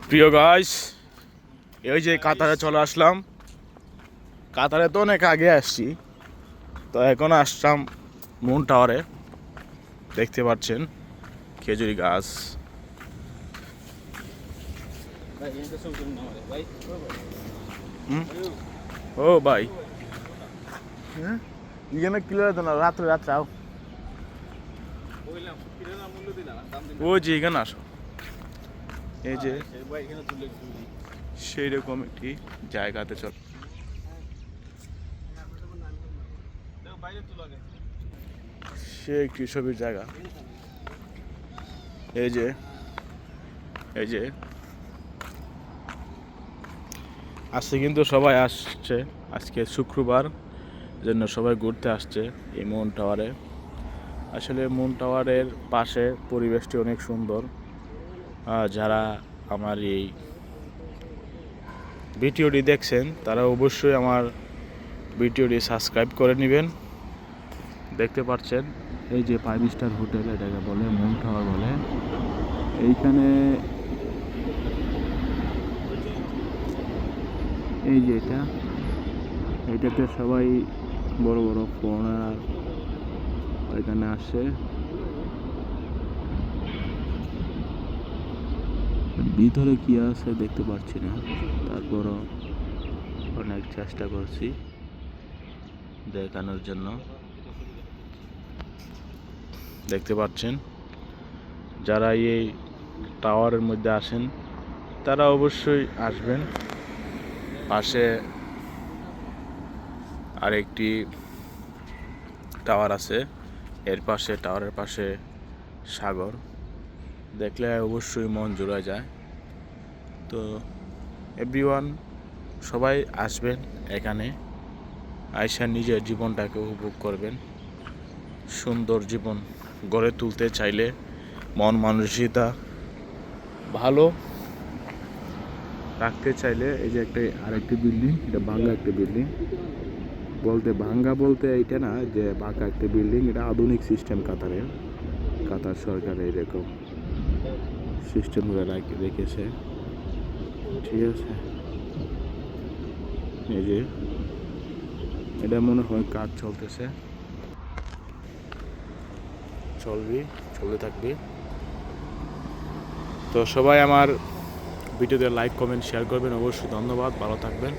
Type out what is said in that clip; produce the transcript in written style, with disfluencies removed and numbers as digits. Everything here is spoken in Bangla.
প্রিয় গাইস, এই যে কাতারে চলে আসলাম। কাতারে তো অনেক আগে আসছি, তো এখন আসলাম মুন টাওয়ারে। দেখতে পাচ্ছেন খেজুরি গাছ। ও ভাই, হ্যাঁ এখানে ক্লিয়ার তো না, রাত্রে রাত্রে আও। ও যে এখানে আসো, এই যে সেই রকম একটি জায়গাতে চল। সে একটি ছবির জায়গা। এই যে আজকে কিন্তু সবাই আসছে, আজকে শুক্রবার, জন্য সবাই ঘুরতে আসছে এই মুন টাওয়ারে। আসলে মুন টাওয়ারের পাশে পরিবেশটি অনেক সুন্দর। যারা আমার এই ভিডিওটি দেখছেন তারা অবশ্যই আমার ভিডিওটি সাবস্ক্রাইব করে নেবেন। দেখতে পাচ্ছেন এই যে 5 স্টার হোটেল, এটাকে বলে মুন টাওয়ার বলে। এইখানে এই যে এটাতে সবাই বড় বড় ফরেনার এখানে আসে। ভিতরে কি আছে দেখতে পাচ্ছি না, তারপরও অনেক চেষ্টা করছি দেখানোর জন্য। দেখতে পাচ্ছেন যারা এই টাওয়ারের মধ্যে আসেন তারা অবশ্যই আসবেন। পাশে আরেকটি টাওয়ার আছে, এর পাশে টাওয়ারের পাশে সাগর, দেখলে অবশ্যই মন জুড়ে যায়। তো এভরিওয়ান সবাই আসবেন এখানে, আয়শা নিজের জীবনটাকে উপভোগ করবেন। সুন্দর জীবন গড়ে তুলতে চাইলে, মন মানসিকতা ভালো রাখতে চাইলে, এই যে আরেকটি বিল্ডিং, এটা ভাঙ্গা একটা বিল্ডিং। ভাঙ্গা বলতে এইটা না যে ভাঙ্গা একটা বিল্ডিং, এটা আধুনিক সিস্টেম কাতারের। কাতার সরকার এরকম সিস্টেম করে রেখেছে, ঠিক আছে। এই যে এটা মনে হয় কাজ চলতেছে, চলতে থাকবে। তো সবাই আমার ভিডিওতে লাইক কমেন্ট শেয়ার করবেন অবশ্যই। ধন্যবাদ, ভালো থাকবেন।